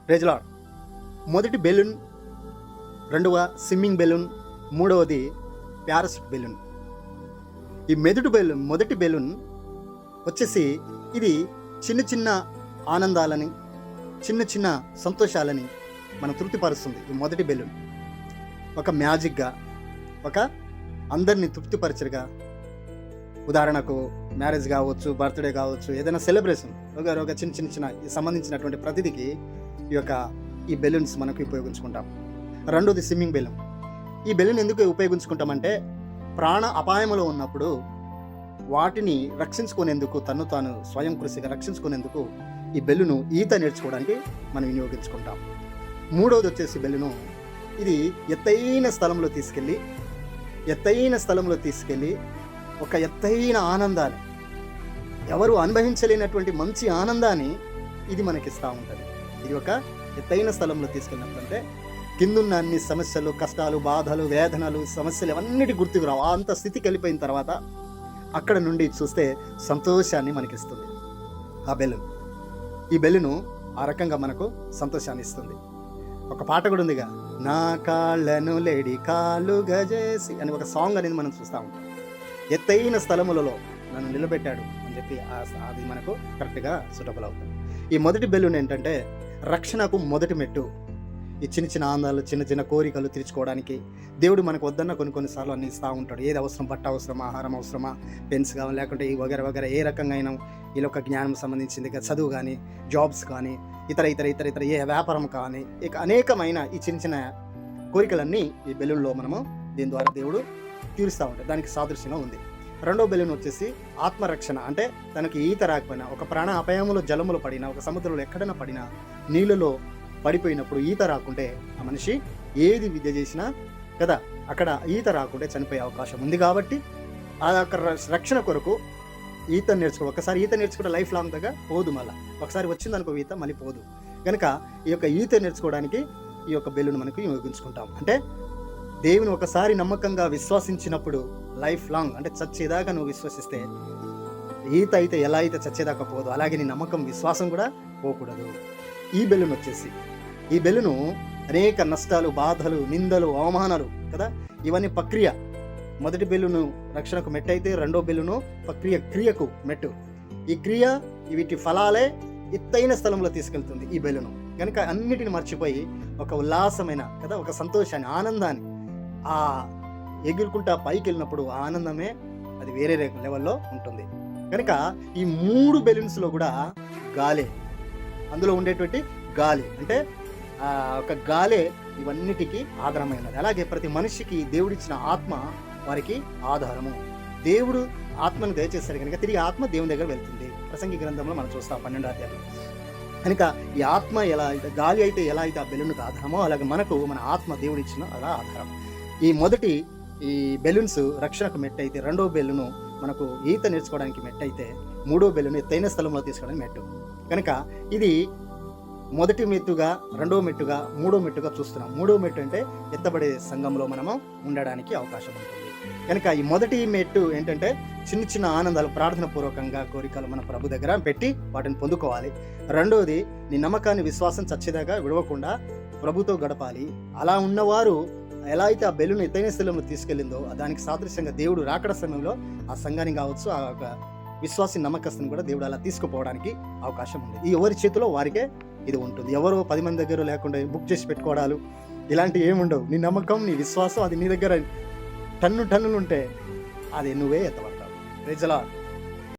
Praise Lord. మొదటి balloon, రెండవ swimming balloon, మూడవది పారాషూట్ బెలూన్. ఈ మొదటి బెలూన్ వచ్చేసి ఇది చిన్న చిన్న ఆనందాలని, చిన్న చిన్న సంతోషాలని మనం తృప్తిపరుస్తుంది. ఈ మొదటి బెలూన్ ఒక మ్యాజిక్గా, ఒక అందరినీ తృప్తిపరచరుగా, ఉదాహరణకు మ్యారేజ్ కావచ్చు, బర్త్డే కావచ్చు, ఏదైనా సెలబ్రేషన్ ఒక చిన్న సంబంధించినటువంటి ప్రతిదికి ఈ బెలూన్స్ మనకు ఉపయోగించుకుంటాం. రెండోది స్విమ్మింగ్ బెలూన్. ఈ బెలూన్ ఎందుకు ఉపయోగించుకుంటామంటే ప్రాణ అపాయంలో ఉన్నప్పుడు వాటిని రక్షించుకునేందుకు, తను తాను స్వయం కృషిగా రక్షించుకునేందుకు ఈ బెలూను ఈత నేర్చుకోవడానికి మనం వినియోగించుకుంటాం. మూడవది వచ్చేసి బెలూను, ఇది ఎత్తైన స్థలంలో తీసుకెళ్ళి ఒక ఎత్తైన ఆనందాన్ని, ఎవరు అనుభవించలేనటువంటి మంచి ఆనందాన్ని ఇది మనకిస్తూ ఉంటుంది. ఇది ఒక ఎత్తైన స్థలంలో తీసుకెళ్ళినప్పుడు అంటే కిందున్న అన్ని సమస్యలు, కష్టాలు, బాధలు, వేదనలు, సమస్యలు అవన్నిటి గుర్తుకు రావు. అంత స్థితికి వెళ్ళిపోయిన తర్వాత అక్కడ నుండి చూస్తే సంతోషాన్ని మనకిస్తుంది ఆ బెలూన్. ఈ బెలూను ఆ రకంగా మనకు సంతోషాన్ని ఇస్తుంది. ఒక పాట కూడా ఉందిగా, నా కాళ్ళను లేడి కాలుగా చేసి అని ఒక సాంగ్ అనేది మనం చూస్తూ ఉంటాం. ఎత్తైన స్థలములలో నన్ను నిలబెట్టాడు అని చెప్పి అది మనకు కరెక్ట్గా సూటబుల్ అవుతుంది. ఈ మొదటి బెలూన్ ఏంటంటే రక్షణకు మొదటి మెట్టు. ఈ చిన్న ఆనందాలు, చిన్న కోరికలు తీర్చుకోవడానికి దేవుడు మనకు వద్దన్న కొన్నిసార్లు అన్ని ఇస్తూ ఉంటాడు. ఏది అవసరం, బట్ట అవసరమా, ఆహారం అవసరమా, పెన్స్ కావాలి, లేకుంటే ఈ వగర ఏ రకంగా అయినా వీళ్ళొక జ్ఞానం సంబంధించింది, చదువు కానీ, జాబ్స్ కానీ, ఇతర ఏ వ్యాపారం కానీ, ఇక అనేకమైన ఈ చిన్న కోరికలన్నీ ఈ బెలూన్లో మనము దీని ద్వారా దేవుడు తీరుస్తూ ఉంటాడు. దానికి సాదృశ్యంగా ఉంది. రెండో బెలూన్ వచ్చేసి ఆత్మరక్షణ. అంటే తనకి ఈత రాకపోయినా, ఒక ప్రాణ అపాయములో జలములో పడినా, ఒక సముద్రంలో ఎక్కడైనా పడినా, నీళ్ళలో పడిపోయినప్పుడు ఈత రాకుంటే ఆ మనిషి ఏది విద్య చేసినా కదా, అక్కడ ఈత రాకుంటే చనిపోయే అవకాశం ఉంది. కాబట్టి ఆ రక్షణ కొరకు ఈత ఒకసారి ఈత నేర్చుకుంటే లైఫ్ లాంగ్ దగ్గర పోదు. మళ్ళీ ఒకసారి వచ్చిందనుకో ఈత మళ్ళీ పోదు. కనుక ఈత నేర్చుకోవడానికి ఈ బెలూన్ మనకు ఉపయోగించుకుంటాం. అంటే దేవుని ఒకసారి నమ్మకంగా విశ్వసించినప్పుడు లైఫ్ లాంగ్, అంటే చచ్చేదాకా నువ్వు విశ్వసిస్తే ఈత అయితే ఎలా అయితే చచ్చేదాకా పోదు, అలాగే నీ నమ్మకం, విశ్వాసం కూడా పోకూడదు. ఈ బెలూను అనేక నష్టాలు, బాధలు, నిందలు, అవమానాలు కదా, ఇవన్నీ ప్రక్రియ. మొదటి బెలూను రక్షణకు మెట్టు అయితే రెండో బెలూను క్రియకు మెట్టు. ఈ క్రియ, వీటి ఫలాలే ఎత్తైన స్థలంలో తీసుకెళ్తుంది ఈ బెలూను. కనుక అన్నిటిని మర్చిపోయి ఒక ఉల్లాసమైన కదా, ఒక సంతోషాన్ని, ఆనందాన్ని ఆ ఎగురుకుంటా పైకి వెళ్ళినప్పుడు ఆ ఆనందమే అది వేరే లెవెల్లో ఉంటుంది. కనుక ఈ 3 బెలూన్స్లో కూడా గాలే, అందులో ఉండేటువంటి గాలి అంటే ఒక గాలే ఇవన్నిటికీ ఆధారమైనది. అలాగే ప్రతి మనిషికి దేవుడిచ్చిన ఆత్మ వారికి ఆధారము. దేవుడు ఆత్మను దయచేస్తాడు కనుక తిరిగి ఆత్మ దేవుని దగ్గర వెళ్తుంది. ప్రసంగి గ్రంథంలో మనం చూస్తాం 12వ అధ్యాయంలో. కనుక ఈ ఆత్మ ఎలా అయితే, గాలి అయితే ఎలా అయితే ఆ బెలూన్కి ఆధారమో, అలాగే మనకు మన ఆత్మ దేవుడిచ్చిన అలా ఆధారం. ఈ బెలూన్స్ రక్షణకు మెట్టు అయితే, రెండో బెలూను మనకు ఈత నేర్చుకోవడానికి మెట్టు అయితే, మూడో బెలూన్ ఎత్తైన స్థలంలో తీసుకోవడానికి మెట్టు. కనుక ఇది మొదటి మెట్టుగా, రెండో మెట్టుగా, మూడో మెట్టుగా చూస్తున్నాం. మూడో మెట్టు అంటే ఎత్తబడే సంఘంలో మనము ఉండడానికి అవకాశం ఉంటుంది. కనుక ఈ మొదటి మెట్టు ఏంటంటే చిన్న ఆనందాలు, ప్రార్థన పూర్వకంగా కోరికలు మన ప్రభు దగ్గర పెట్టి వాటిని పొందుకోవాలి. రెండోది నీ నమ్మకాన్ని, విశ్వాసం చచ్చేదాకా విడవకుండా ప్రభుతో గడపాలి. అలా ఉన్నవారు ఎలా అయితే ఆ బెలూన్ ఎత్తైన స్థలంలో తీసుకెళ్ళిందో దానికి సాదృశ్యంగా దేవుడు రాకడ సమయంలో ఆ సంఘాన్ని కావచ్చు, ఆ విశ్వాసి నమ్మకస్తుని కూడా దేవుడు అలా తీసుకుపోవడానికి అవకాశం ఉంది. ఈ ఎవరి చేతిలో వారికే ఇది ఉంటుంది. ఎవరో 10 మంది దగ్గర లేకుండా బుక్ చేసి పెట్టుకోవడాలు ఇలాంటివి ఏముండవు. నీ నమ్మకం, నీ విశ్వాసం అది నీ దగ్గర టన్నులు ఉంటే అది నువ్వే ఎత్తబడతావు. Praise the lord.